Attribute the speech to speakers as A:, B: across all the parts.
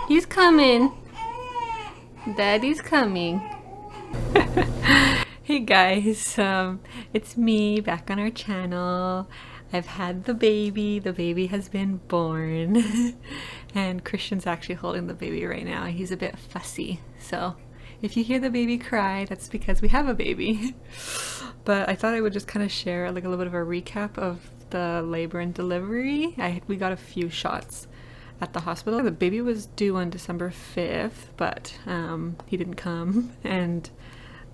A: He's coming. Daddy's coming. Hey guys, it's me back on our channel. I've had the baby has been born and Christian's actually holding the baby right now. He's a bit fussy, so if you hear the baby cry, that's because we have a baby. But I thought I would just kind of share like a little bit of a recap of the labor and delivery. We got a few shots at the hospital. The baby was due on December 5th, but he didn't come, and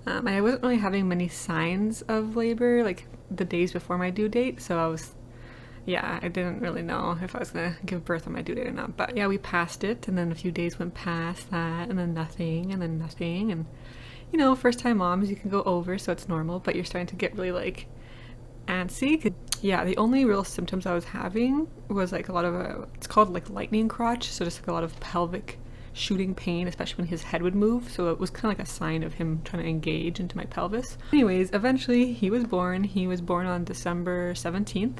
A: I wasn't really having many signs of labor like the days before my due date, so I didn't really know if I was gonna give birth on my due date or not. But yeah, we passed it, and then a few days went past that, and then nothing, and you know, first time moms, you can go over, so it's normal, but you're starting to get really like antsy. Yeah, the only real symptoms I was having was like a lot of it's called like lightning crotch, so just like a lot of pelvic shooting pain, especially when his head would move, so it was kind of like a sign of him trying to engage into my pelvis. Anyways, eventually he was born on December 17th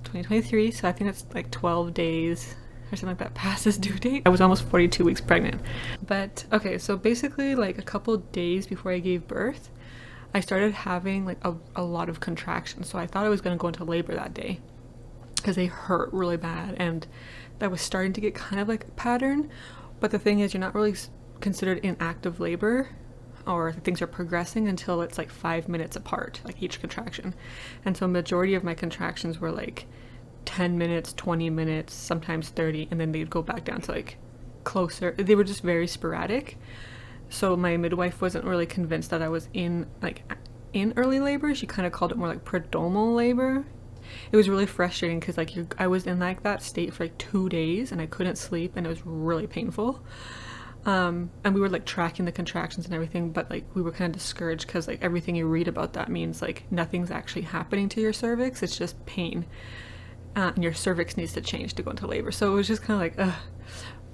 A: 2023, so I think that's like 12 days or something like that past his due date. I was almost 42 weeks pregnant. But okay, so basically like a couple days before I gave birth, I started having like a lot of contractions. So I thought I was going to go into labor that day because they hurt really bad, and that was starting to get kind of like a pattern. But the thing is, you're not really considered in active labor, or things are progressing until it's like 5 minutes apart, like each contraction. And so majority of my contractions were like 10 minutes, 20 minutes, sometimes 30, and then they'd go back down to like closer. They were just very sporadic. So my midwife wasn't really convinced that I was in early labor. She kind of called it more like prodromal labor. It was really frustrating because like I was in like that state for like 2 days and I couldn't sleep, and it was really painful. And we were like tracking the contractions and everything, but like we were kind of discouraged because like everything you read about that means like nothing's actually happening to your cervix. It's just pain, and your cervix needs to change to go into labor. So it was just kind of like ugh.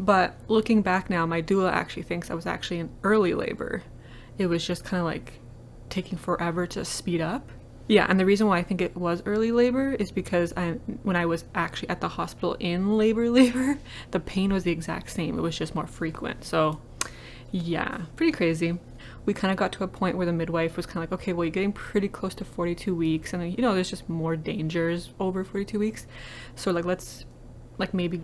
A: But looking back now, my doula actually thinks I was actually in early labor. It was just kind of like taking forever to speed up. Yeah, and the reason why I think it was early labor is because when I was actually at the hospital in labor, the pain was the exact same. It was just more frequent. So yeah, pretty crazy. We kind of got to a point where the midwife was kind of like, okay, well, you're getting pretty close to 42 weeks. And, you know, there's just more dangers over 42 weeks. So like, let's like maybe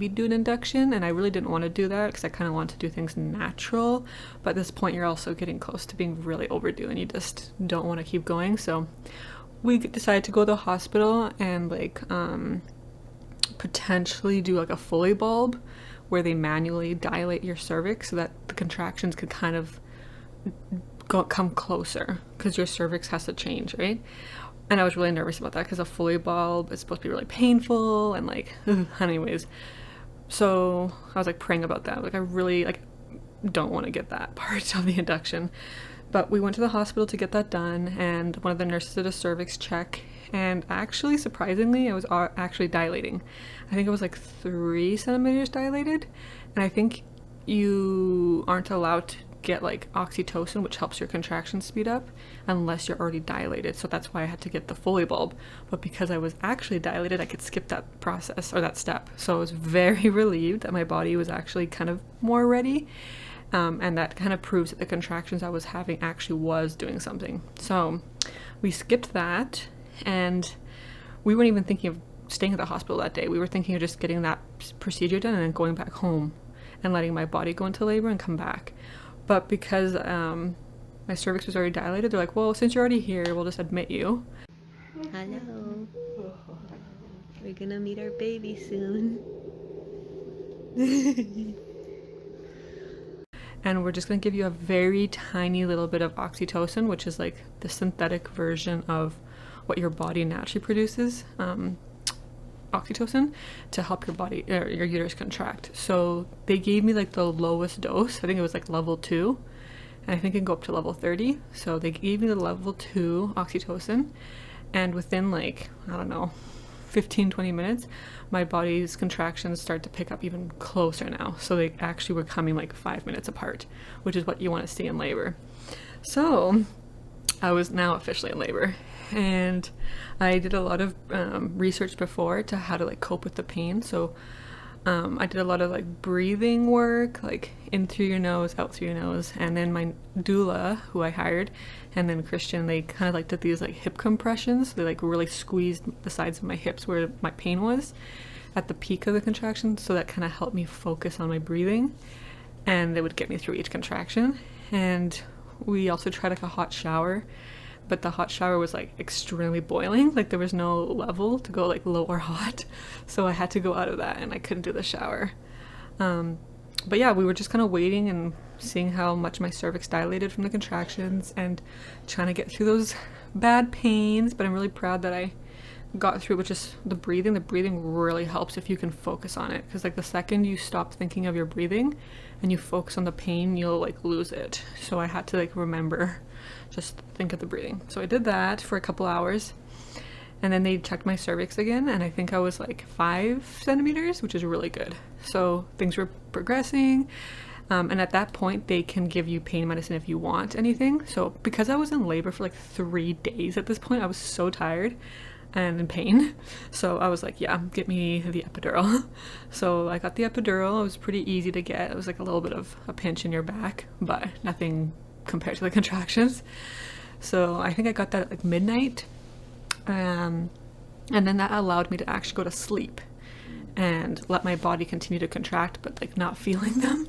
A: do an induction. And I really didn't want to do that because I kind of wanted to do things natural, but at this point you're also getting close to being really overdue and you just don't want to keep going. So we decided to go to the hospital and like potentially do like a Foley bulb where they manually dilate your cervix so that the contractions could kind of come closer because your cervix has to change, right? And I was really nervous about that because a Foley bulb is supposed to be really painful and like, anyways. So I was like praying about that. Like I really like don't want to get that part of the induction. But we went to the hospital to get that done, and one of the nurses did a cervix check, and actually surprisingly I was actually dilating. I think it was like 3 centimeters dilated, and I think you aren't allowed to get like oxytocin, which helps your contractions speed up, unless you're already dilated. So that's why I had to get the Foley bulb. But because I was actually dilated, I could skip that process or that step. So I was very relieved that my body was actually kind of more ready. And that kind of proves that the contractions I was having actually was doing something. So we skipped that, and we weren't even thinking of staying at the hospital that day. We were thinking of just getting that procedure done and then going back home and letting my body go into labor and come back. But because my cervix was already dilated, they're like, well, since you're already here, we'll just admit you. Hello. We're gonna meet our baby soon. And we're just gonna give you a very tiny little bit of oxytocin, which is like the synthetic version of what your body naturally produces. Oxytocin to help your body or your uterus contract. So they gave me like the lowest dose. I think it was like level 2, and I think it can go up to level 30. So they gave me the level 2 oxytocin, and within like, I don't know, 15-20 minutes my body's contractions start to pick up even closer now. So they actually were coming like 5 minutes apart, which is what you want to see in labor. So I was now officially in labor, and I did a lot of research before to how to like cope with the pain. So I did a lot of like breathing work, like in through your nose, out through your nose. And then my doula, who I hired, and then Christian, they kind of like did these like hip compressions. They like really squeezed the sides of my hips where my pain was at the peak of the contraction. So that kind of helped me focus on my breathing, and they would get me through each contraction. And we also tried like a hot shower, but the hot shower was like extremely boiling. Like there was no level to go like low or hot. So I had to go out of that and I couldn't do the shower. But yeah, we were just kind of waiting and seeing how much my cervix dilated from the contractions and trying to get through those bad pains. But I'm really proud that I got through with just the breathing. The breathing really helps if you can focus on it, because like the second you stop thinking of your breathing and you focus on the pain, you'll like lose it. So I had to like remember, just think of the breathing. So I did that for a couple hours, and then they checked my cervix again, and I think I was like 5 centimeters, which is really good. So things were progressing, and at that point they can give you pain medicine if you want anything. So because I was in labor for like 3 days at this point, I was so tired and in pain, so I was like, yeah, get me the epidural. So I got the epidural. It was pretty easy to get. It was like a little bit of a pinch in your back, but nothing compared to the contractions. So I think I got that at like midnight, and then that allowed me to actually go to sleep and let my body continue to contract, but like not feeling them.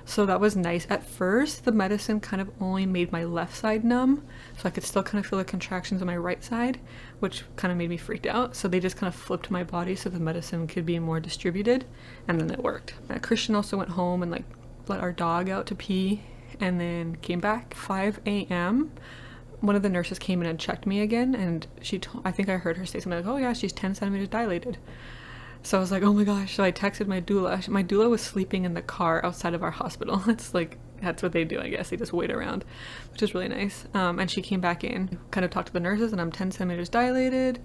A: So that was nice. At first, the medicine kind of only made my left side numb, so I could still kind of feel the contractions on my right side, which kind of made me freaked out. So they just kind of flipped my body so the medicine could be more distributed, and then it worked. Christian also went home and like let our dog out to pee, and then came back 5 a.m. One of the nurses came in and checked me again, and I think I heard her say something like, oh yeah, she's 10 centimeters dilated. So I was like, oh my gosh. So I texted my doula. My doula was sleeping in the car outside of our hospital. It's like, that's what they do, I guess. They just wait around, which is really nice. And she came back in, kind of talked to the nurses, and I'm 10 centimeters dilated,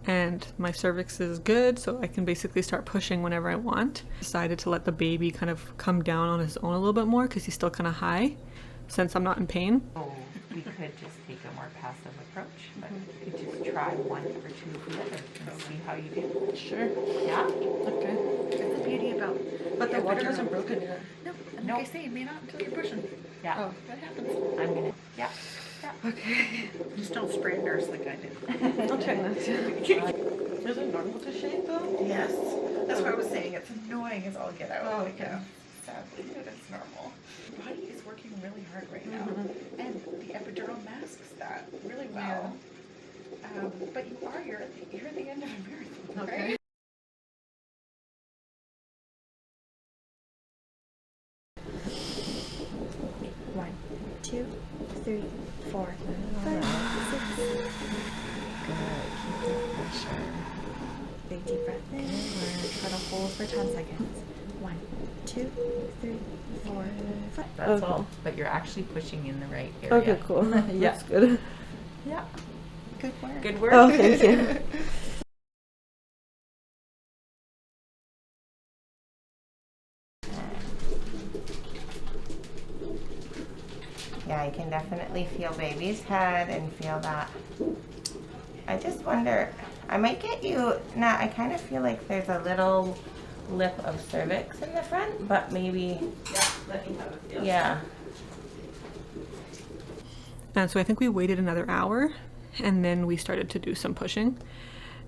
A: and my cervix is good, so I can basically start pushing whenever I want. Decided to let the baby kind of come down on his own a little bit more, because he's still kind of high, since I'm not in pain.
B: So we could just take a more passive approach, but we could just try 1 or 2 together and see how you do.
A: Sure.
B: Yeah?
A: Okay.
B: That's the beauty about.
A: But the water hasn't broken yet.
B: No, and like I say, it may not until you're pushing. Yeah.
A: Oh, that happens.
B: I'm gonna. Yeah. Yeah.
A: Okay.
B: Just don't spray nurse like I did.
A: I'll try not to. Is it normal to shake though?
B: Yes. That's what I was saying. It's annoying as all get out.
A: Oh,
B: like,
A: okay.
B: Sadly, but it's normal. Your body is working really hard right now, and the epidural masks that really well. Yeah. But you're at the end of a marathon,
A: Okay.
B: right?
C: One, 2, 3, 4, 5, 6. Good. Keep the pressure. Big deep breath in. We're gonna hold for 10 seconds. 1, 2, 3, 4, 5.
B: That's all. But you're actually pushing in the right area.
A: Okay, cool.
B: Yeah.
A: That's good.
B: Yeah.
C: Good work.
B: Good work.
A: Oh, thank you.
D: Yeah, I can definitely feel baby's head and feel that. I just wonder, I might get you, now I kind of feel like there's a little lip of cervix in the front, but maybe,
B: Yeah, let me have a feel.
D: yeah.
A: And so I think we waited another hour, and then we started to do some pushing.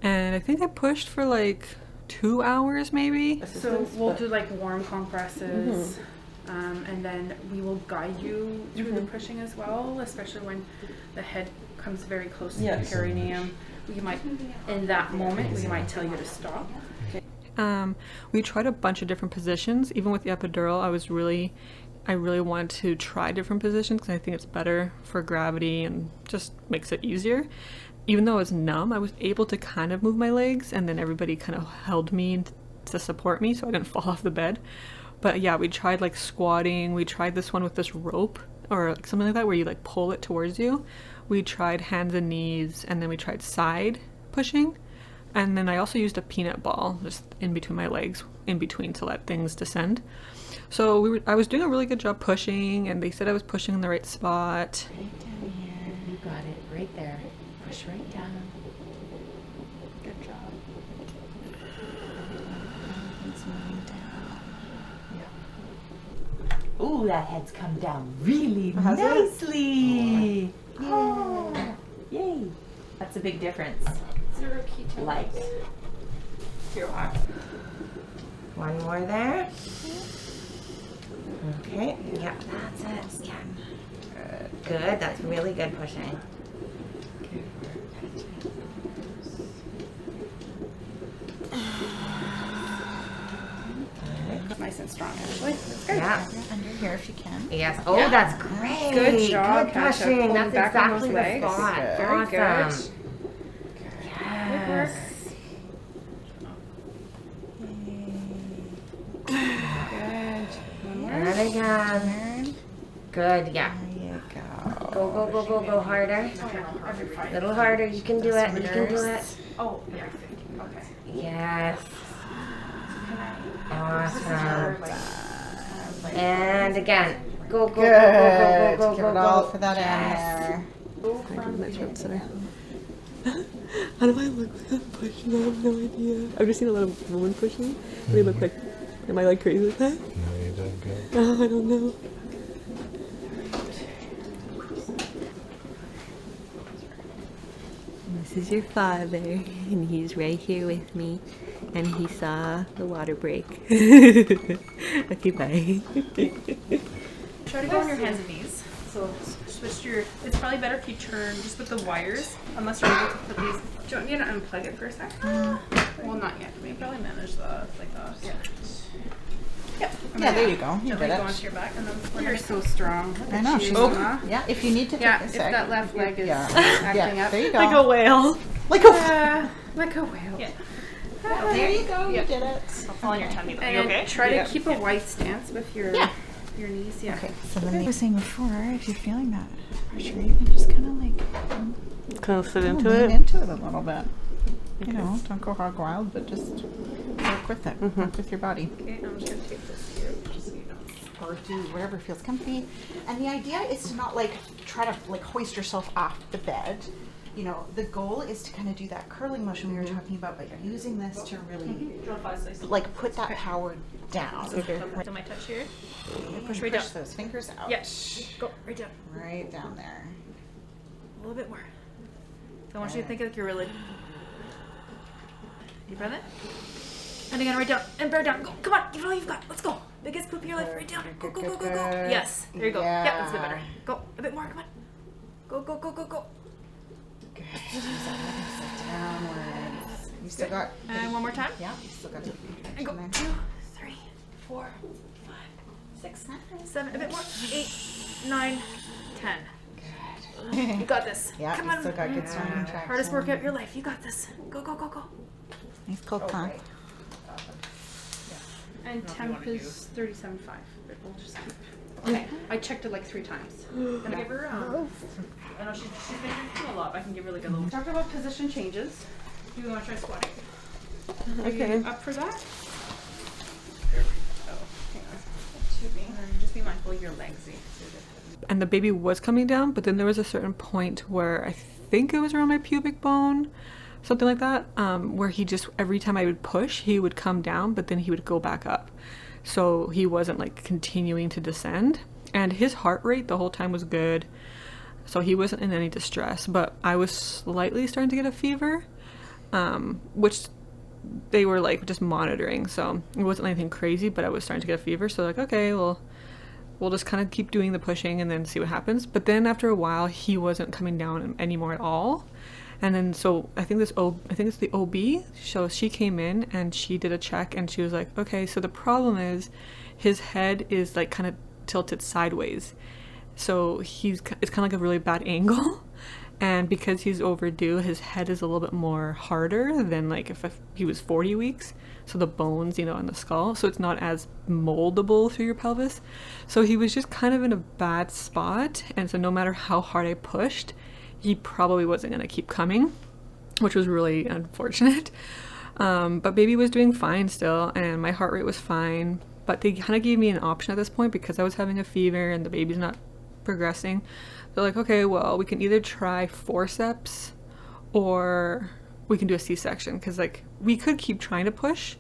A: And I think I pushed for like 2 hours maybe.
E: So we'll do like warm compresses, and then we will guide you through the pushing as well, especially when the head comes very close to the perineum. We might, in that moment, we might tell you to stop.
A: We tried a bunch of different positions. Even with the epidural, I really wanted to try different positions because I think it's better for gravity and just makes it easier. Even though I was numb, I was able to kind of move my legs, and then everybody kind of held me to support me so I didn't fall off the bed. But yeah, we tried like squatting. We tried this one with this rope or like something like that where you like pull it towards you. We tried hands and knees, and then we tried side pushing. And then I also used a peanut ball just in between my legs, in between, to let things descend. So I was doing a really good job pushing, and they said I was pushing in the right spot.
B: Right down here. You got it. Right there. Push right down. Good job. Thanks, Mommy.
D: Ooh, that head's come down really
C: Has it?
D: nicely. Oh, yay. That's a big difference.
E: 0 ketone.
D: Light.
E: Here, wow.
D: One more there. Okay, yep, that's it. Yeah. Good, that's really good pushing.
E: Nice and strong, actually. That's good.
D: Yeah.
C: Under here if you can.
D: Yes. Oh,
E: Yeah.
D: that's great.
E: Good job,
D: Good
E: Katja.
D: pushing.
E: Pulling
D: That's
E: back on
D: exactly
E: those
D: the
E: legs.
D: spot.
E: Very good.
D: Awesome.
E: Good work.
D: Yes.
E: Good. One more.
D: And again. Good, yeah.
C: There you go.
D: Go, go, go, go, go harder. A little harder. You can do it. You can do it.
E: Oh, yeah. Okay.
D: Yes. Awesome. And again. Go, go, go,
C: Good.
D: go, go, go,
C: Give
D: go,
C: it all
D: go.
C: for that end there.
A: How do I look like I'm pushing? I have no idea. I've just seen a lot of women pushing. They look like, am I like crazy like that?
F: No, you did good.
A: Oh, I don't know. This is your father, and he's right here with me, and he saw the water break. Okay, bye.
E: Try to go on your hands and knees. So switch your. It's probably better if you turn just with the wires, unless you're able to put these. Do you want me to unplug it for a sec? Well, not yet. We can probably manage the yeah. Yep.
C: Yeah, there you go. You
E: Gently
C: did
E: go
C: it.
E: onto your back, and then you're so strong. Look
C: I
E: at
C: know.
E: you,
C: She's
E: Mama.
C: yeah. If you need to take
E: Yeah,
C: a
E: if
C: sec.
E: that left leg is
C: Yeah.
E: acting
C: Yeah.
E: up.
C: There you go.
A: Like a whale.
C: Like a.
E: Like a whale.
B: Yeah.
C: There you go.
B: Yeah.
C: You did it.
B: I'll fall on your tummy. Though.
E: And
B: You okay?
E: try to
C: Yeah.
E: keep a wide stance with your your knees. Yeah.
C: Okay. So then I was saying before, if you're feeling that pressure, you can just kind of like
A: Kind of sit
C: lean
A: into it.
C: into it a little bit. You know, don't go hog wild, but just work with it. Work with your body.
E: Okay, I'm just gonna take this here, just so you know.
C: Or do whatever feels comfy. And the idea is to not like try to like hoist yourself off the bed. You know, the goal is to kind of do that curling motion we were talking about, but you're using this to really like put that power down.
E: So my touch here.
C: Push
E: right down.
C: those fingers out.
E: Yes. Go right down.
C: Right down there.
E: A little bit more. So I want you to think like you're really. Deep breath in. And again, right down. And bear down. Go. Come on. Give it all you've got. Let's go. Biggest poop of your life. Right down. Go, go, go, go, go.
C: Good.
E: Yes. There you go. Yeah, that's a bit
C: Yeah.
E: better. Go. A bit more. Come on. Go, go, go, go, go.
C: Good. Use that leg downwards. You still got.
E: And one more time.
C: Yeah, you still got the
E: And go.
C: contraction
E: 2, 3, 4, 5, 6, 7. A bit more. 8, 9, 10.
C: there.
E: You got this.
C: Yeah,
E: Come
C: you
E: on.
C: still got good strong contraction.
E: Hardest workout of your life. You got this. Go, go, go, go.
C: Nice cold pump.
E: And temp is 37.5. But we'll just keep. Okay. I checked it like 3 times. And I give her I know she's been drinking a lot, but I can give her like a little. Talk about position changes. Do you want to try squatting? Are
A: Okay.
E: you up for that? Oh, hang on. And then just be mindful of your legs.
A: And the baby was coming down, but then there was a certain point where I think it was around my pubic bone, something like that, where he just, every time I would push, he would come down, but then he would go back up. So he wasn't like continuing to descend. And his heart rate the whole time was good. So he wasn't in any distress, but I was slightly starting to get a fever, which they were like just monitoring. So it wasn't anything crazy, but I was starting to get a fever. So like, okay, well, we'll just kind of keep doing the pushing and then see what happens. But then after a while, he wasn't coming down anymore at all. And then so I think it's the OB. So she came in and she did a check and she was like, okay, so the problem is his head is like kind of tilted sideways. So it's kind of like a really bad angle. And because he's overdue, his head is a little bit more harder than like if he was 40 weeks. So the bones, you know, in the skull. So it's not as moldable through your pelvis. So he was just kind of in a bad spot. And so no matter how hard I pushed, he probably wasn't going to keep coming, which was really unfortunate. But baby was doing fine still, and my heart rate was fine. But they kind of gave me an option at this point because I was having a fever and the baby's not progressing. They're like, okay, well, we can either try forceps or we can do a C-section, because like we could keep trying to push,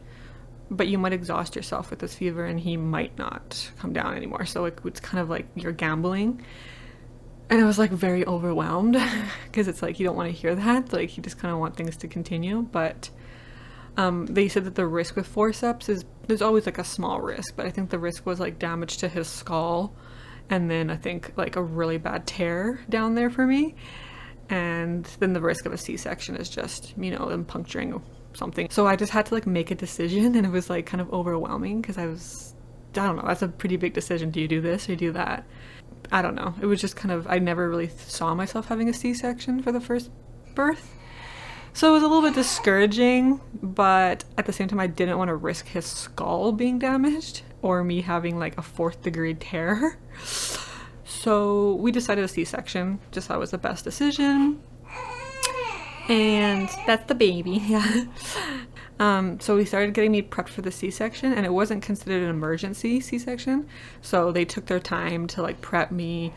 A: but you might exhaust yourself with this fever and he might not come down anymore. So it's kind of like you're gambling. And I was like very overwhelmed because it's like you don't want to hear that. Like you just kind of want things to continue. But they said that the risk with forceps is there's always like a small risk, but I think the risk was like damage to his skull, and then I think like a really bad tear down there for me. And then the risk of a C-section is just, you know, them puncturing something. So I just had to like make a decision, and it was like kind of overwhelming because I don't know, that's a pretty big decision. Do you do this or do that? I don't know. It was just kind of, I never really saw myself having a C-section for the first birth. So it was a little bit discouraging, but at the same time I didn't want to risk his skull being damaged or me having like a 4th degree tear. So we decided a C-section, just thought it was the best decision. And that's the baby, yeah. So we started getting me prepped for the C-section, and it wasn't considered an emergency C-section. So they took their time to like prep me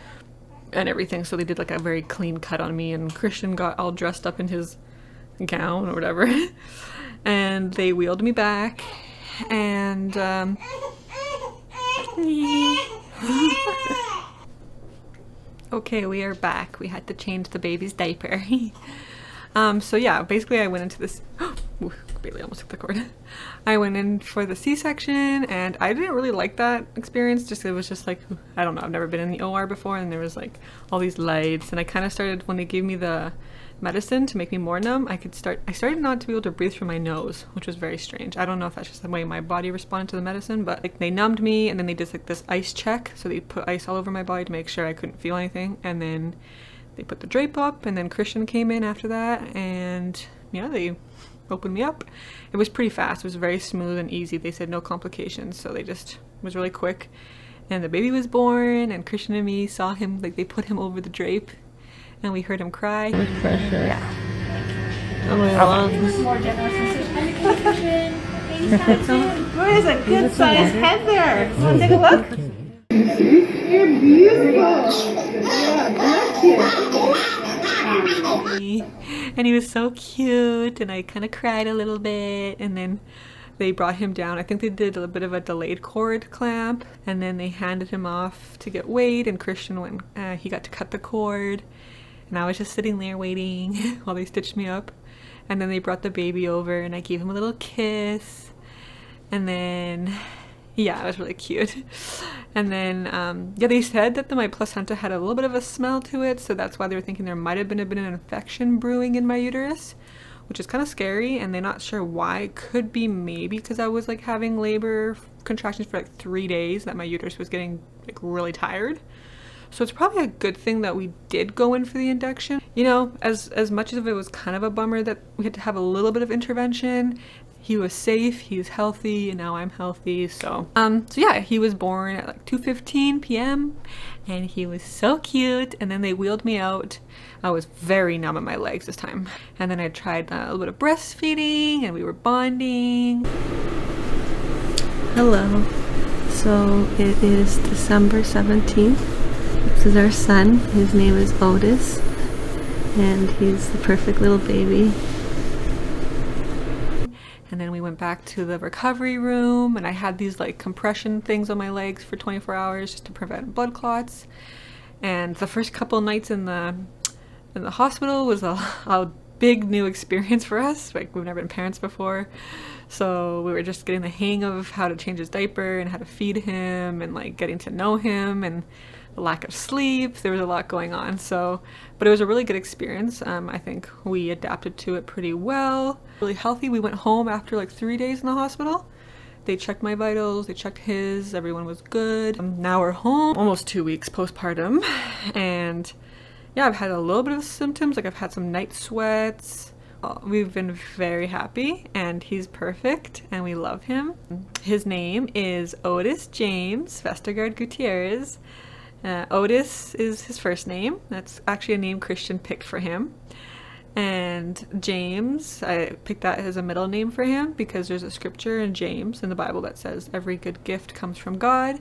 A: and everything. So they did like a very clean cut on me, and Christian got all dressed up in his gown or whatever. And they wheeled me back, and okay, we are back. We had to change the baby's diaper. So yeah, basically I went into this Bailey almost took the cord. I went in for the C-section, and I didn't really like that experience. Just it was just like, I don't know, I've never been in the OR before, and there was like all these lights, and I kind of started, when they gave me the medicine to make me more numb, I started not to be able to breathe through my nose, which was very strange. I don't know if that's just the way my body responded to the medicine, but like they numbed me, and then they did like this ice check, so they put ice all over my body to make sure I couldn't feel anything, and then they put the drape up, and then Christian came in after that, and yeah, they opened me up. It was pretty fast. It was very smooth and easy. They said no complications, so it was really quick. And the baby was born, and Christian and me saw him, like they put him over the drape, and we heard him cry.
D: With pressure. Yeah.
A: Oh my lungs.
B: More generous incision.
D: What is a good sized head there? Want to take a look?
B: You're beautiful. Yeah, bless you.
A: And he was so cute, and I kind of cried a little bit, and then they brought him down. I think they did a bit of a delayed cord clamp, and then they handed him off to get weighed, and Christian went, he got to cut the cord, and I was just sitting there waiting while they stitched me up. And then they brought the baby over, and I gave him a little kiss, and then yeah, it was really cute. And then yeah, they said that my placenta had a little bit of a smell to it, so that's why they were thinking there might have been an infection brewing in my uterus, which is kind of scary, and they're not sure why. It could be maybe because I was like having labor contractions for like 3 days, that my uterus was getting like really tired. So it's probably a good thing that we did go in for the induction. You know, as much as it was kind of a bummer that we had to have a little bit of intervention, he was safe, he was healthy, and now I'm healthy. So yeah, he was born at like 2:15 p.m. and he was so cute. And then they wheeled me out. I was very numb in my legs this time. And then I tried a little bit of breastfeeding, and we were bonding. Hello. So it is December 17th. This is our son. His name is Otis, and he's the perfect little baby. And then we went back to the recovery room, and I had these like compression things on my legs for 24 hours just to prevent blood clots. And the first couple nights in the hospital was a big new experience for us. Like, we've never been parents before, so we were just getting the hang of how to change his diaper and how to feed him, and like getting to know him, and the lack of sleep. There was a lot going on. So, but it was a really good experience. I think we adapted to it pretty well. Really healthy. We went home after like 3 days in the hospital. They checked my vitals, they checked his, everyone was good. Now we're home, almost 2 weeks postpartum, and yeah, I've had a little bit of symptoms, like I've had some night sweats. We've been very happy, and he's perfect, and we love him. His name is Otis James Vestergaard Gutierrez. Otis is his first name. That's actually a name Christian picked for him. And James, I picked that as a middle name for him because there's a scripture in James in the Bible that says every good gift comes from God.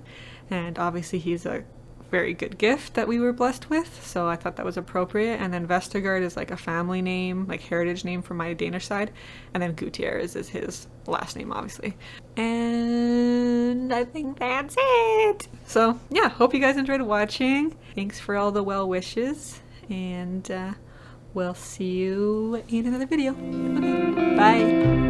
A: And obviously he's a very good gift that we were blessed with, so I thought that was appropriate. And then Vestergaard is like a family name, like heritage name from my Danish side, and then Gutierrez is his last name, obviously. And I think that's it. So yeah, hope you guys enjoyed watching. Thanks for all the well wishes, and we'll see you in another video. Okay, bye.